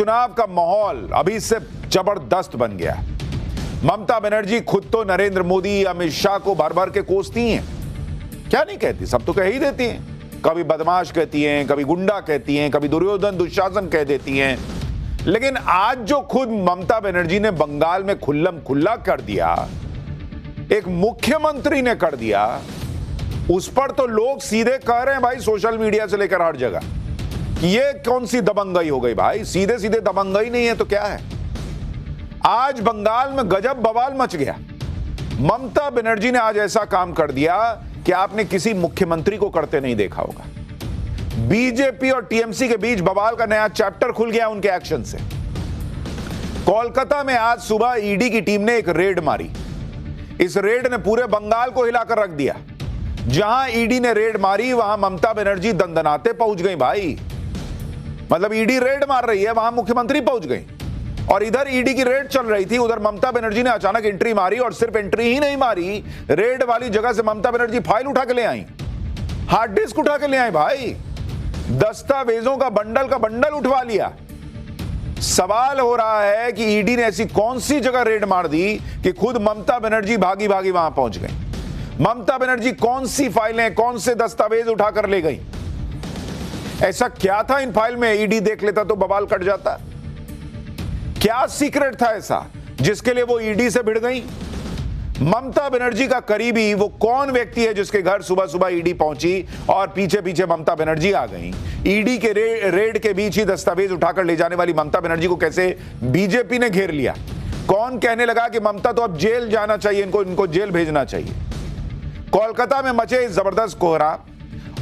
चुनाव का माहौल अभी से जबरदस्त बन गया है। ममता बनर्जी खुद तो नरेंद्र मोदी, अमित शाह को भर भर के कोसती हैं। क्या नहीं कहती, सब तो कह ही देती हैं। कभी बदमाश कहती हैं, कभी गुंडा कहती हैं, कभी दुर्योधन दुशासन कह देती हैं। लेकिन आज जो खुद ममता बनर्जी ने बंगाल में खुल्लम खुल्ला कर दिया, एक मुख्यमंत्री ने कर दिया, उस पर तो लोग सीधे कह रहे हैं भाई, सोशल मीडिया से लेकर हर जगह, ये कौन सी दबंगई हो गई भाई। सीधे सीधे दबंगई नहीं है तो क्या है। आज बंगाल में गजब बवाल मच गया। ममता बनर्जी ने आज ऐसा काम कर दिया कि आपने किसी मुख्यमंत्री को करते नहीं देखा होगा। बीजेपी और टीएमसी के बीच बवाल का नया चैप्टर खुल गया उनके एक्शन से। कोलकाता में आज सुबह ईडी की टीम ने एक रेड मारी। इस रेड ने पूरे बंगाल को हिलाकर रख दिया। जहां ईडी ने रेड मारी वहां ममता बनर्जी दंदनाते पहुंच गई भाई। मतलब ईडी रेड मार रही है, वहां मुख्यमंत्री पहुंच गई, और इधर ईडी की रेड चल रही थी, उधर ममता बनर्जी ने अचानक एंट्री मारी। और सिर्फ एंट्री ही नहीं मारी, रेड वाली जगह से ममता बनर्जी फाइल उठा के ले आई, हार्ड डिस्क उठा के ले आई भाई, दस्तावेजों का बंडल उठवा लिया। सवाल हो रहा है कि ईडी ने ऐसी कौन सी जगह रेड मार दी कि खुद ममता बनर्जी भागी भागी वहां पहुंच गई। ममता बनर्जी कौन सी फाइलें, कौन से दस्तावेज उठाकर ले गई। ऐसा क्या था इन फाइल में, ईडी देख लेता तो बवाल कट जाता। क्या सीक्रेट था ऐसा जिसके लिए वो ईडी से भिड़ गई। ममता बनर्जी का करीबी वो कौन व्यक्ति है जिसके घर सुबह सुबह ईडी पहुंची और पीछे पीछे ममता बनर्जी आ गई। ईडी के रेड के बीच ही दस्तावेज उठाकर ले जाने वाली ममता बनर्जी को कैसे बीजेपी ने घेर लिया। कौन कहने लगा कि ममता तो अब जेल जाना चाहिए, इनको जेल भेजना चाहिए। कोलकाता में मचे जबरदस्त कोहरा,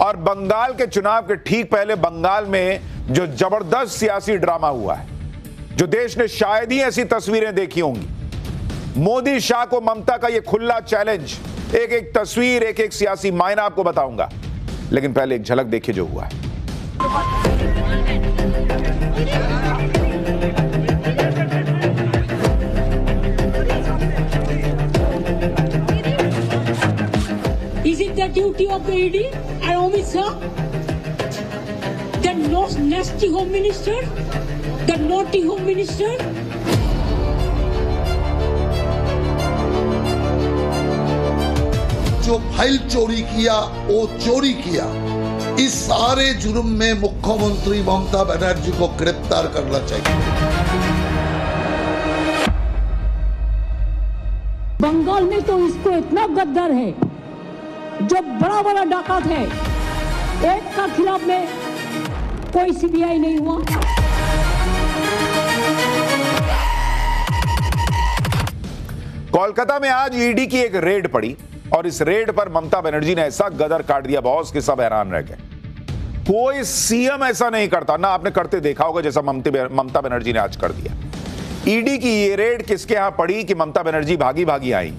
और बंगाल के चुनाव के ठीक पहले बंगाल में जो जबरदस्त सियासी ड्रामा हुआ है, जो देश ने शायद ही ऐसी तस्वीरें देखी होंगी। मोदी शाह को ममता का यह खुला चैलेंज, एक एक तस्वीर, एक एक सियासी मायना आपको बताऊंगा, लेकिन पहले एक झलक देखिए जो हुआ है। Is it the duty of the ED and Amit Shah, the nasty Home Minister, the naughty Home Minister? जो फाइल चोरी किया वो चोरी किया, इस सारे जुर्म में मुख्यमंत्री ममता बनर्जी को गिरफ्तार करना चाहिए। बंगाल में तो इसको इतना गद्दार है, जो बड़ा बड़ा डाकत है, एक का खिलाफ में कोई सीबीआई नहीं हुआ। कोलकाता में आज ईडी की एक रेड पड़ी, और इस रेड पर ममता बनर्जी ने ऐसा गदर काट दिया बॉस कि सब हैरान रह गए। कोई सीएम ऐसा नहीं करता, ना आपने करते देखा होगा जैसा ममता बनर्जी ने आज कर दिया। ईडी की ये रेड किसके यहां पड़ी कि ममता बनर्जी भागी भागी आई।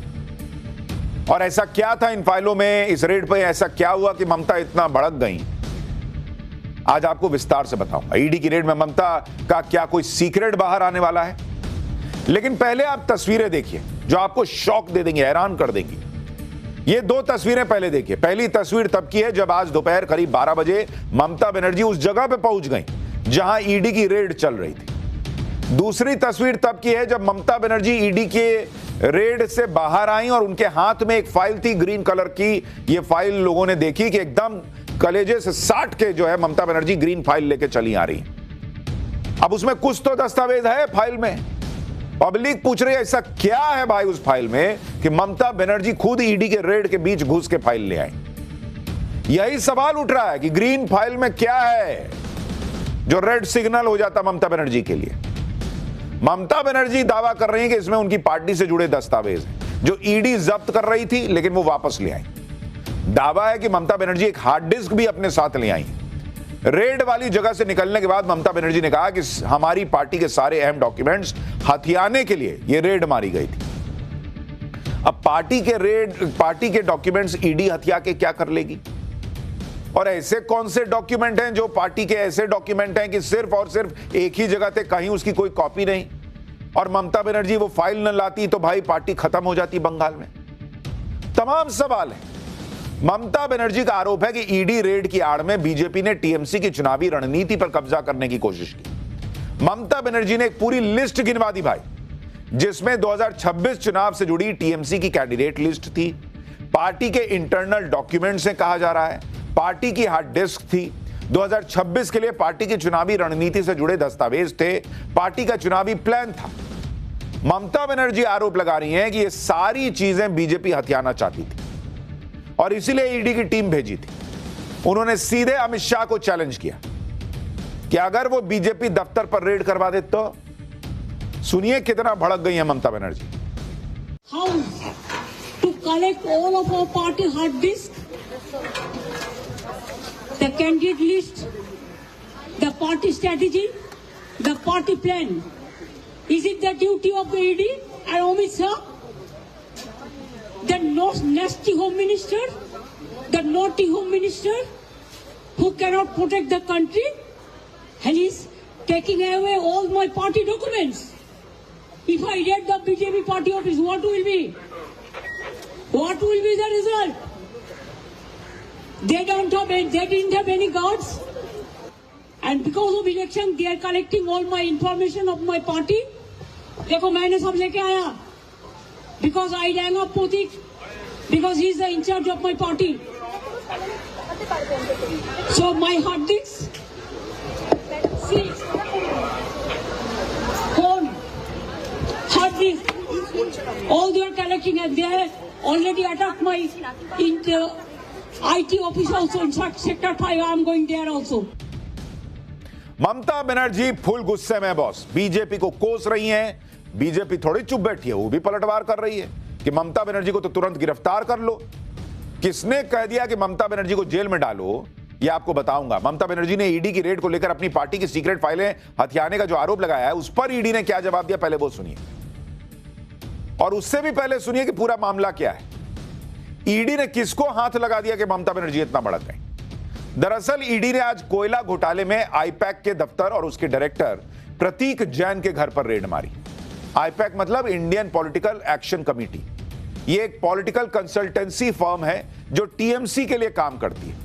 और ऐसा क्या था इन फाइलों में, इस रेड पे ऐसा क्या हुआ कि ममता इतना भड़क गई, आज आपको विस्तार से बताऊंगा। ईडी की रेड में ममता का क्या कोई सीक्रेट बाहर आने वाला है। लेकिन पहले आप तस्वीरें देखिए जो आपको शॉक दे देंगी, हैरान कर देंगी। ये दो तस्वीरें पहले देखिए। पहली तस्वीर तब की है जब आज दोपहर करीब 12 बजे ममता बनर्जी उस जगह पे पहुंच गई जहां ईडी की रेड चल रही थी। दूसरी तस्वीर तब की है जब ममता बनर्जी ईडी के रेड से बाहर आई और उनके हाथ में एक फाइल थी ग्रीन कलर की। ये फाइल लोगों ने देखी कि एकदम कलेजे से साट के जो है ममता बनर्जी ग्रीन फाइल लेके चली आ रही। अब उसमें कुछ तो दस्तावेज है फाइल में। पब्लिक पूछ रही है ऐसा क्या है भाई उस फाइल में कि ममता बनर्जी खुद ईडी के रेड के बीच घुस के फाइल ले आई। यही सवाल उठ रहा है कि ग्रीन फाइल में क्या है जो रेड सिग्नल हो जाता ममता बनर्जी के लिए। ममता बनर्जी दावा कर रही है कि इसमें उनकी पार्टी से जुड़े दस्तावेज हैं जो ईडी जब्त कर रही थी, लेकिन वो वापस ले आई। दावा है कि ममता बनर्जी एक हार्ड डिस्क भी अपने साथ ले आई। रेड वाली जगह से निकलने के बाद ममता बनर्जी ने कहा कि हमारी पार्टी के सारे अहम डॉक्यूमेंट्स हथियाने के लिए यह रेड मारी गई थी। अब पार्टी के डॉक्यूमेंट्स ईडी हथिया के क्या कर लेगी। और ऐसे कौन से डॉक्यूमेंट हैं जो पार्टी के ऐसे डॉक्यूमेंट हैं कि सिर्फ और सिर्फ एक ही जगह थे, कहीं उसकी कोई कॉपी नहीं, और ममता बनर्जी वो फाइल न लाती तो भाई पार्टी खत्म हो जाती बंगाल में। तमाम सवाल है। ममता बनर्जी का आरोप है कि ईडी रेड की आड़ में बीजेपी ने टीएमसी की चुनावी रणनीति पर कब्जा करने की कोशिश की। ममता बनर्जी ने एक पूरी लिस्ट गिनवा दी भाई, जिसमें 2026 चुनाव से जुड़ी टीएमसी की कैंडिडेट लिस्ट थी, पार्टी के इंटरनल डॉक्यूमेंट्स से कहा जा रहा है, पार्टी की हार्ड डिस्क थी, 2026 के लिए पार्टी की चुनावी रणनीति से जुड़े दस्तावेज थे, पार्टी का चुनावी प्लान था। ममता बनर्जी आरोप लगा रही हैं कि ये सारी चीजें बीजेपी हथियाना चाहती थी और इसीलिए ईडी की टीम भेजी थी। उन्होंने सीधे अमित शाह को चैलेंज किया कि अगर वो बीजेपी दफ्तर पर रेड करवा दे तो। सुनिए कितना भड़क गई है Mamata Banerjee. How to collect all of our party hard disk, the candidate list, the party strategy, the party plan. Is it the duty of the ED and Amit Shah, the nasty home minister, the naughty home minister who cannot protect the country, and he's taking away all my party documents? If I read the BJP party office, what will be? What will be the result? They didn't have any guards, and because of election, they are collecting all my information of my party. देखो मैंने सब लेके आया, because I rang up Pratik, because he is the in charge of my party. So my hard disk, see, phone, hard disk, all they are collecting, and they have already attacked my IT office also. In fact, Sector 5, I am going there also. Mamata Banerjee full गुस्से में boss, BJP को कोस रही हैं। BJP थोड़ी चुप बैठी है, वो भी पलटवार कर रही है कि ममता बनर्जी को तो तुरंत गिरफ्तार कर लो। किसने कह दिया कि ममता बनर्जी को जेल में डालो, ये आपको बताऊंगा। ममता बनर्जी ने ईडी की रेड को लेकर अपनी पार्टी की सीक्रेट फाइलें हथियाने का जो आरोप लगाया है, उस पर ईडी ने क्या जवाब दिया, पहले वो सुनिए। और उससे भी पहले सुनिए कि पूरा मामला क्या है। ईडी ने किसको हाथ लगा दिया कि ममता बनर्जी इतना भड़क गई। दरअसल ईडी ने आज कोयला घोटाले में आईपैक के दफ्तर और उसके डायरेक्टर प्रतीक जैन के घर पर रेड मारी। आईपैक मतलब इंडियन पॉलिटिकल एक्शन कमेटी। ये एक पॉलिटिकल कंसल्टेंसी फर्म है जो टीएमसी के लिए काम करती है।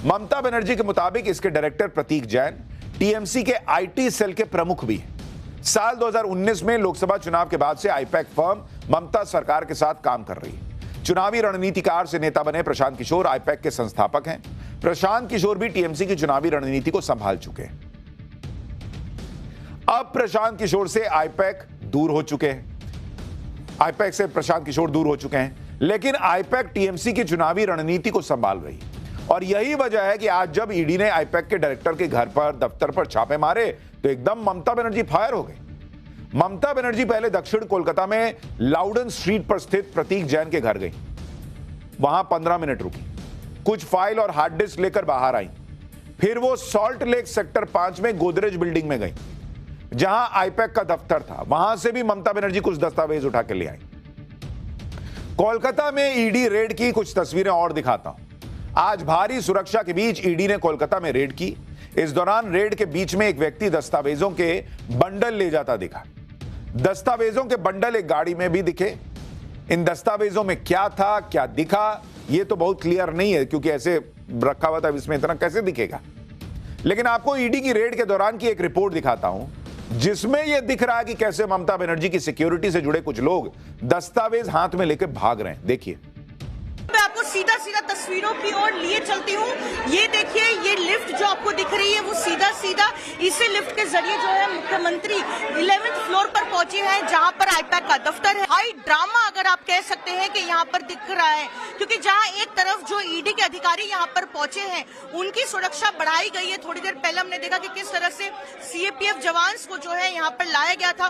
ममता बनर्जी के मुताबिक इसके डायरेक्टर प्रतीक जैन टीएमसी के आईटी सेल के प्रमुख भी हैं। साल 2019 में लोकसभा चुनाव के बाद से आईपैक फर्म ममता सरकार के साथ काम कर रही है। चुनावी रणनीतिकार से नेता बने प्रशांत किशोर आईपैक के संस्थापक हैं। प्रशांत किशोर भी टीएमसी की चुनावी रणनीति को संभाल चुके हैं। अब प्रशांत किशोर से आईपैक दूर हो चुके हैं। आईपैक से प्रशांत किशोर दूर हो चुके हैं, लेकिन आईपैक टीएमसी की चुनावी रणनीति को संभाल रही है। और यही वजह है कि आज जब ईडी ने आईपैक के डायरेक्टर के घर पर, दफ्तर पर छापे मारे तो एकदम ममता बनर्जी फायर हो गई। ममता बनर्जी पहले दक्षिण कोलकाता में लाउडन स्ट्रीट पर स्थित प्रतीक जैन के घर गई। वहां 15 मिनट रुकी, कुछ फाइल और हार्ड डिस्क लेकर बाहर आई। फिर वो सॉल्ट लेक सेक्टर 5 में गोदरेज बिल्डिंग में गई, जहां आईपैक का दफ्तर था। वहां से भी ममता बनर्जी कुछ दस्तावेज उठा के ले आई। कोलकाता में ईडी रेड की कुछ तस्वीरें और दिखाता हूं। आज भारी सुरक्षा के बीच ईडी ने कोलकाता में रेड की। इस दौरान रेड के बीच में एक व्यक्ति दस्तावेजों के बंडल ले जाता दिखा। दस्तावेजों के बंडल एक गाड़ी में भी दिखे। इन दस्तावेजों में क्या था, क्या दिखा, यह तो बहुत क्लियर नहीं है, क्योंकि ऐसे रखा हुआ था, इसमें इतना कैसे दिखेगा। लेकिन आपको ईडी की रेड के दौरान की एक रिपोर्ट दिखाता हूं, जिसमें यह दिख रहा है कि कैसे ममता बनर्जी की सिक्योरिटी से जुड़े कुछ लोग दस्तावेज हाथ में लेकर भाग रहे हैं। देखिए, मैं आपको सीधा सीधा तस्वीरों की ओर लिए चलती हूँ। ये देखिए, ये लिफ्ट जो आपको दिख रही है वो सीधा सीधा इसी लिफ्ट के जरिए जो है मुख्यमंत्री 11th फ्लोर पर पहुंचे हैं, जहां पर आईपैक का दफ्तर है। हाई ड्रामा अगर आप कह सकते हैं कि यहाँ पर दिख रहा है, क्योंकि जहां एक तरफ जो ईडी के अधिकारी यहाँ पर पहुंचे हैं, उनकी सुरक्षा बढ़ाई गई है। थोड़ी देर पहले हमने देखा कि किस तरह से सीएपीएफ जवान को जो है यहाँ पर लाया गया था।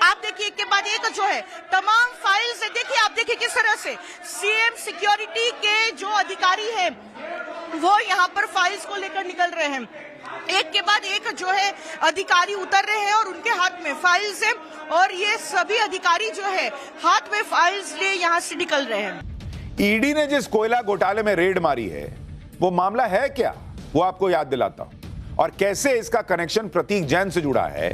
आप देखिए, एक के बाद एक जो है तमाम फाइल्स है। देखिए, आप देखिए किस तरह से सीएम सिक्योरिटी के जो अधिकारी हैं वो यहाँ पर फाइल्स को लेकर निकल रहे हैं। एक के बाद एक जो है अधिकारी उतर रहे हैं और उनके हाथ में फाइल्स है, और ये सभी अधिकारी जो है हाथ में फाइल्स लिए यहाँ से निकल रहे हैं। ईडी ने जिस कोयला घोटाले में रेड मारी है, वो मामला है क्या, वो आपको याद दिलाता हूं। और कैसे इसका कनेक्शन प्रतीक जैन से जुड़ा है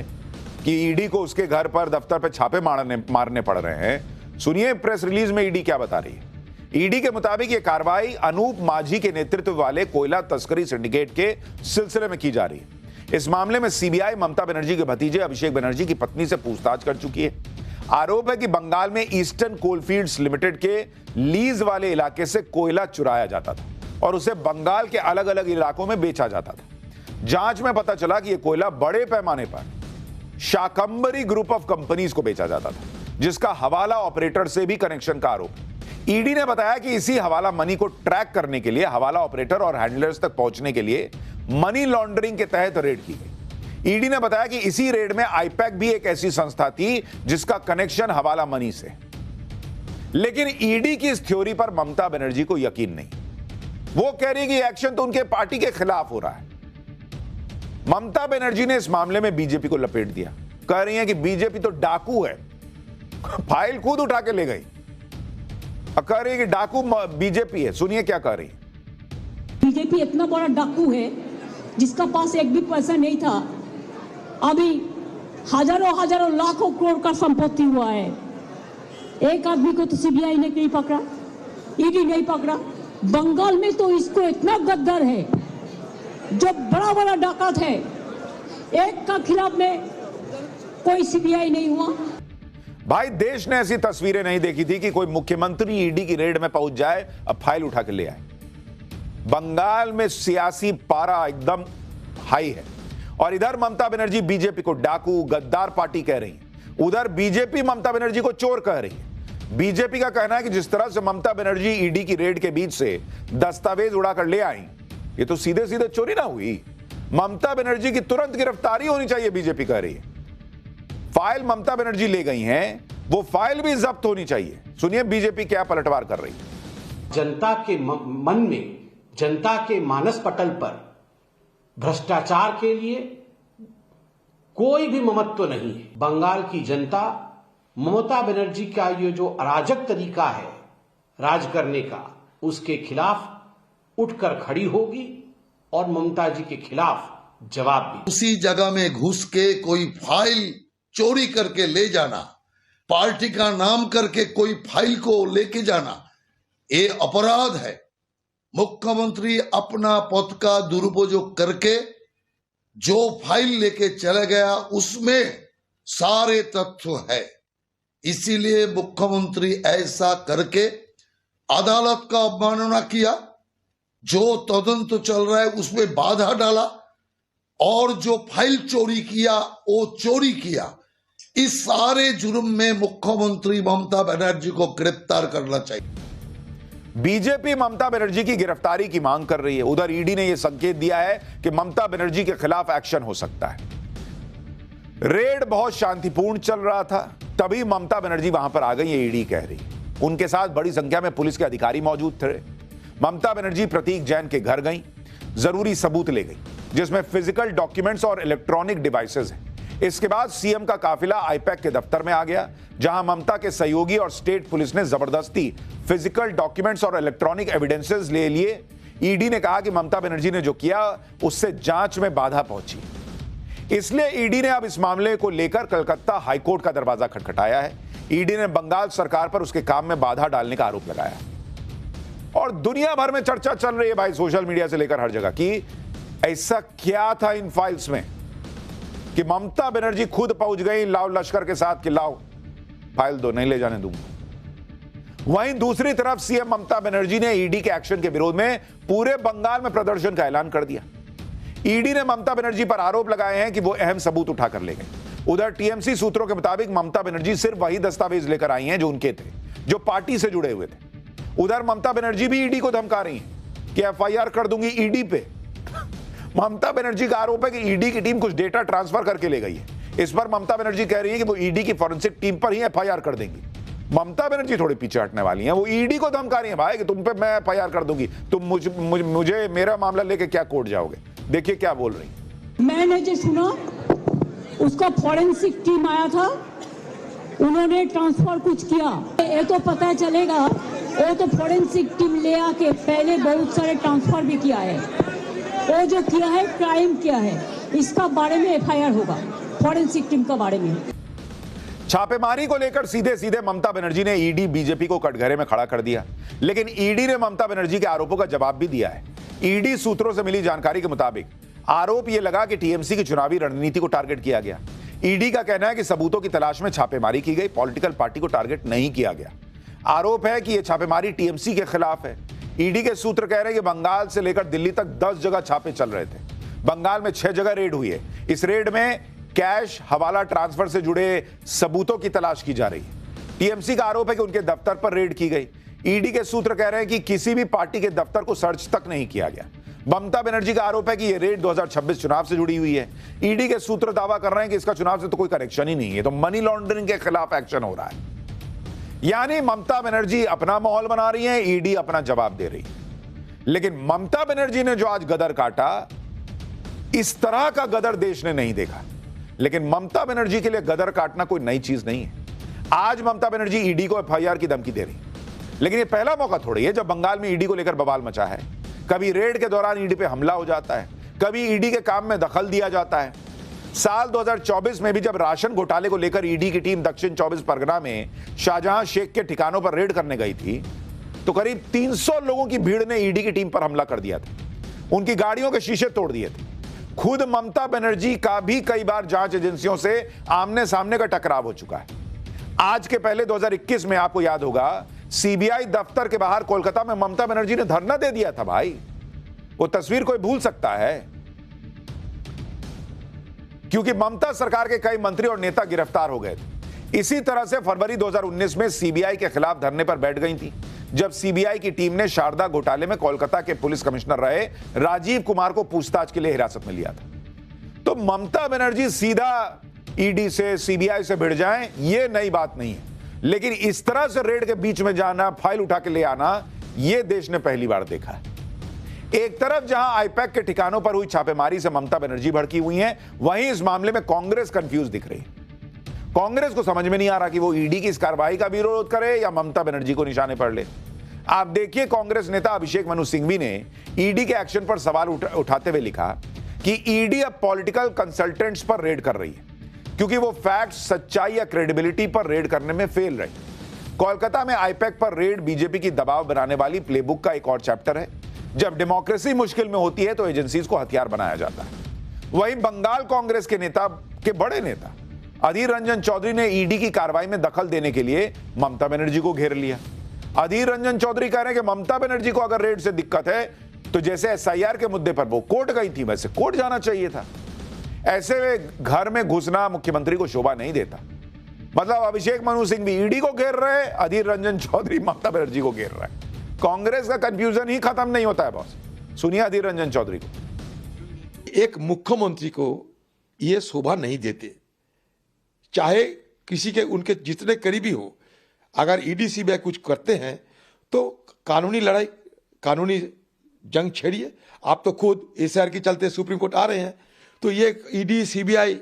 कि ईडी को उसके घर पर, दफ्तर पर छापे मारने पड़ रहे हैं। सुनिए प्रेस रिलीज में ईडी क्या बता रही है। ईडी के मुताबिक यह कार्रवाई अनूप माझी के नेतृत्व वाले कोयला तस्करी सिंडिकेट के सिलसिले में की जा रही है। इस मामले में सीबीआई ममता बनर्जी के भतीजे अभिषेक बनर्जी की पत्नी से पूछताछ कर चुकी है। आरोप है कि बंगाल में ईस्टर्न कोलफील्ड्स लिमिटेड के लीज वाले इलाके से कोयला चुराया जाता था और उसे बंगाल के अलग अलग इलाकों में बेचा जाता था। जांच में पता चला कि यह कोयला बड़े पैमाने पर शाकंबरी ग्रुप ऑफ कंपनीज को बेचा जाता था, जिसका हवाला ऑपरेटर से भी कनेक्शन का आरोप है। ईडी ने बताया कि इसी हवाला मनी को ट्रैक करने के लिए हवाला ऑपरेटर और हैंडलर्स तक पहुंचने के लिए मनी लॉन्ड्रिंग के तहत रेड की गई। ईडी ने बताया कि इसी रेड में आईपैक भी एक ऐसी संस्था थी जिसका कनेक्शन हवाला मनी से। लेकिन ईडी की इस थ्योरी पर ममता बनर्जी को यकीन नहीं। वो कह रही है कि एक्शन तो उनके पार्टी के खिलाफ हो रहा है। ममता बनर्जी ने इस मामले में बीजेपी को लपेट दिया। कह रही है कि बीजेपी तो डाकू है, फाइल खुद उठा के ले गई। कह रही है कि डाकू बीजेपी है। सुनिए क्या कह रही है। बीजेपी इतना बड़ा डाकू है जिसका पास एक भी पैसा नहीं था, अभी हजारों लाखों करोड़ का संपत्ति हुआ है। एक आदमी को तो सीबीआई ने नहीं पकड़ा, ईडी नहीं पकड़ा। बंगाल में तो इसको इतना गद्दार है, जो बड़ा बड़ा डाकत है, एक का खिलाफ में कोई सीबीआई नहीं हुआ। भाई देश ने ऐसी तस्वीरें नहीं देखी थी कि कोई मुख्यमंत्री ईडी की रेड में पहुंच जाए, अब फाइल उठा के ले आए। बंगाल में सियासी पारा एकदम हाई है और इधर ममता बनर्जी बीजेपी को डाकू गद्दार पार्टी कह रही है, उधर बीजेपी ममता बनर्जी को चोर कह रही है। बीजेपी का कहना है कि जिस तरह से ममता बनर्जी ईडी की रेड के बीच से दस्तावेज उड़ाकर ले आई, ये तो सीधे सीधे चोरी ना हुई। ममता बनर्जी की तुरंत गिरफ्तारी होनी चाहिए, बीजेपी कह रही है। फाइल ममता बनर्जी ले गई हैं, वो फाइल भी जब्त होनी चाहिए। सुनिए बीजेपी क्या पलटवार कर रही है। जनता के मन में, जनता के मानस पटल पर भ्रष्टाचार के लिए कोई भी ममत्व नहीं है। बंगाल की जनता ममता बनर्जी का ये जो अराजक तरीका है राज करने का, उसके खिलाफ उठकर खड़ी होगी और ममता जी के खिलाफ जवाब भी। उसी जगह में घुस के कोई फाइल चोरी करके ले जाना, पार्टी का नाम करके कोई फाइल को लेके जाना, ये अपराध है। मुख्यमंत्री अपना पद का दुरुपयोग करके जो फाइल लेके चला गया उसमें सारे तथ्य है। इसीलिए मुख्यमंत्री ऐसा करके अदालत का अवमानना किया, जो तदंत चल रहा है उसमें बाधा डाला और जो फाइल चोरी किया वो चोरी किया। इस सारे जुर्म में मुख्यमंत्री ममता बनर्जी को गिरफ्तार करना चाहिए। बीजेपी ममता बनर्जी की गिरफ्तारी की मांग कर रही है। उधर ईडी ने यह संकेत दिया है कि ममता बनर्जी के खिलाफ एक्शन हो सकता है। रेड बहुत शांतिपूर्ण चल रहा था, तभी ममता बनर्जी वहां पर आ गई, ये ईडी कह रही। उनके साथ बड़ी संख्या में पुलिस के अधिकारी मौजूद थे। ममता बनर्जी प्रतीक जैन के घर गई, जरूरी सबूत ले गई, जिसमें फिजिकल डॉक्यूमेंट्स और इलेक्ट्रॉनिक डिवाइसेस हैं। इसके बाद सीएम का काफिला आईपैक के दफ्तर में आ गया, जहां ममता के सहयोगी और स्टेट पुलिस ने जबरदस्ती फिजिकल डॉक्यूमेंट्स और इलेक्ट्रॉनिक एविडेंसेस ले लिए। ईडी ने कहा कि ममता बनर्जी ने जो किया उससे जांच में बाधा पहुंची, इसलिए ईडी ने अब इस मामले को लेकर कलकत्ता हाईकोर्ट का दरवाजा खटखटाया है। ईडी ने बंगाल सरकार पर उसके काम में बाधा डालने का आरोप लगाया और दुनिया भर में चर्चा चल रही है भाई, सोशल मीडिया से लेकर हर जगह, कि ऐसा क्या था इन फाइल्स में कि ममता बनर्जी खुद पहुंच गई लाओ लश्कर के साथ कि लाओ फाइल दो, नहीं ले जाने दूंगा। वहीं दूसरी तरफ सीएम ममता बनर्जी ने ईडी के एक्शन के विरोध में पूरे बंगाल में प्रदर्शन का ऐलान कर दिया। ईडी ने ममता बनर्जी पर आरोप लगाए हैं कि वो अहम सबूत उठाकर ले गए। उधर टीएमसी सूत्रों के मुताबिक ममता बनर्जी सिर्फ वही दस्तावेज लेकर आई हैं जो उनके थे, जो पार्टी से जुड़े हुए थे। उधर ममता बनर्जी भी ईडी को धमका रही हैं कि एफआईआर कर दूंगी ईडी पे। ममता बनर्जी का आरोप है कि ईडी की टीम कुछ डेटा ट्रांसफर करके ले गई है। इस पर ममता बनर्जी कह रही है कि वो ईडी की फॉरेंसिक टीम पर ही एफआईआर कर देंगी। ममता बनर्जी थोड़ी पीछे हटने वाली हैं, वो ईडी को धमका रही है भाई कि तुम पे मैं एफआईआर कर दूंगी, तुम मुझे मेरा मामला लेके क्या कोर्ट जाओगे। देखिए क्या बोल रही। मैंने जो सुना उसका फॉरेंसिक टीम आया था, उन्होंने ट्रांसफर कुछ किया, ये तो पता चलेगा। वो तो फॉरेंसिक टीम ले आके पहले बहुत सारे ट्रांसफर भी किया है। वो जो किया है क्राइम किया है, इसका बारे में एफआईआर होगा फॉरेंसिक टीम का बारे में। छापेमारी को लेकर सीधे सीधे ममता बनर्जी ने ईडी बीजेपी को कटघरे में खड़ा कर दिया, लेकिन ईडी ने ममता बनर्जी के आरोपों का जवाब भी दिया है। ईडी सूत्रों से मिली जानकारी के मुताबिक आरोप यह लगा कि टीएमसी की चुनावी रणनीति को टारगेट किया गया। ईडी का कहना है कि सबूतों की तलाश में छापेमारी की गई, पॉलिटिकल पार्टी को टारगेट नहीं किया गया। आरोप है कि यह छापेमारी टीएमसी के खिलाफ है। ईडी के सूत्र कह रहे हैं कि बंगाल से लेकर दिल्ली तक 10 जगह छापे चल रहे थे। बंगाल में 6 जगह रेड हुई है। इस रेड में कैश, हवाला ट्रांसफर से जुड़े सबूतों की तलाश की जा रही है। टीएमसी का आरोप है कि उनके दफ्तर पर रेड की गई। ईडी के सूत्र कह रहे हैं कि किसी भी पार्टी के दफ्तर को सर्च तक नहीं किया गया। ममता बनर्जी का आरोप है कि यह रेड 2026 चुनाव से जुड़ी हुई है। ईडी के सूत्र दावा कर रहे हैं कि इसका चुनाव से तो कोई कनेक्शन ही नहीं है, तो मनी लॉन्ड्रिंग के खिलाफ एक्शन हो रहा है। यानी ममता बनर्जी अपना माहौल बना रही है, ईडी अपना जवाब दे रही है। लेकिन ममता बनर्जी ने जो आज गदर काटा, इस तरह का गदर देश ने नहीं देखा। लेकिन ममता बनर्जी के लिए गदर काटना कोई नई चीज नहीं है। आज ममता बनर्जी ईडी को एफआईआर की धमकी दे रही, लेकिन यह पहला मौका थोड़ी है जब बंगाल में ईडी को लेकर बवाल मचा है। कभी रेड के दौरान ईडी पे हमला हो जाता है, कभी ईडी के काम में दखल दिया जाता है। साल 2024 में भी जब राशन घोटाले को लेकर ईडी की टीम दक्षिण 24 परगना में शाहजहां शेख के ठिकानों पर रेड करने गई थी, तो करीब 300 लोगों की भीड़ ने ईडी की टीम पर हमला कर दिया था, उनकी गाड़ियों के शीशे तोड़ दिए थे। खुद ममता बनर्जी का भी कई बार जांच एजेंसियों से आमने सामने का टकराव हो चुका है। आज के पहले 2021 में आपको याद होगा, सीबीआई दफ्तर के बाहर कोलकाता में ममता बनर्जी ने धरना दे दिया था। भाई, वो तस्वीर कोई भूल सकता है? क्योंकि ममता सरकार के कई मंत्री और नेता गिरफ्तार हो गए थे। इसी तरह से फरवरी 2019 में सीबीआई के खिलाफ धरने पर बैठ गई थी, जब सीबीआई की टीम ने शारदा घोटाले में कोलकाता के पुलिस कमिश्नर रहे राजीव कुमार को पूछताछ के लिए हिरासत में लिया था। तो ममता बनर्जी सीधा ईडी से, सीबीआई से भिड़ जाएं, यह नई बात नहीं है। लेकिन इस तरह से रेड के बीच में जाना, फाइल उठा के ले आना, यह देश ने पहली बार देखा है। एक तरफ जहां आईपैक के ठिकानों पर हुई छापेमारी से ममता बनर्जी भड़की हुई हैं, वहीं इस मामले में कांग्रेस कंफ्यूज दिख रही है। कांग्रेस को समझ में नहीं आ रहा कि वो ईडी की इस कार्रवाई का विरोध करे या ममता बनर्जी को निशाने पर ले। आप देखिए, कांग्रेस नेता अभिषेक मनु सिंघवी ने ईडी के एक्शन पर सवाल उठाते हुए लिखा कि ईडी अब पॉलिटिकल कंसल्टेंट्स पर रेड कर रही है, क्योंकि वो फैक्ट, सच्चाई या क्रेडिबिलिटी पर रेड करने में फेल रही। कोलकाता में आईपैक पर रेड बीजेपी की दबाव बनाने वाली प्लेबुक का एक और चैप्टर है। जब डेमोक्रेसी मुश्किल में होती है तो एजेंसीज को हथियार बनाया जाता है। वहीं बंगाल कांग्रेस के बड़े नेता अधीर रंजन चौधरी ने ईडी की कार्रवाई में दखल देने के लिए ममता बनर्जी को घेर लिया। अधीर रंजन चौधरी कह रहे हैं कि ममता बनर्जी को अगर रेड से दिक्कत है तो जैसे एसआईआर के मुद्दे पर वो कोर्ट गई थी, वैसे कोर्ट जाना चाहिए था। ऐसे में घर में घुसना मुख्यमंत्री को शोभा नहीं देता। मतलब अभिषेक मनु सिंघवी ईडी को घेर रहे, अधीर रंजन चौधरी ममता बनर्जी को घेर रहे। कांग्रेस का कंफ्यूजन ही खत्म नहीं होता है बॉस। सुनिए अधीर रंजन चौधरी को। एक मुख्यमंत्री को यह शोभा नहीं देते, चाहे किसी के उनके जितने करीबी हो। अगर ईडी सीबीआई कुछ करते हैं तो कानूनी लड़ाई, कानूनी जंग छेड़िए। आप तो खुद एसआईआर के चलते सुप्रीम कोर्ट आ रहे हैं, तो ये ईडी सीबीआई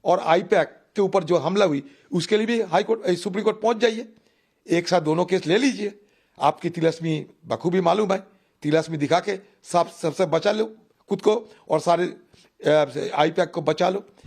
और आईपैक के ऊपर जो हमला हुई, उसके लिए भी हाई कोर्ट, सुप्रीम कोर्ट पहुंच जाइए। एक साथ दोनों केस ले लीजिए। आपकी तिलस्मी बखूबी मालूम है, तिलस्मी दिखा के सबसे बचा लो खुद को और सारे आईपैक को बचा लो।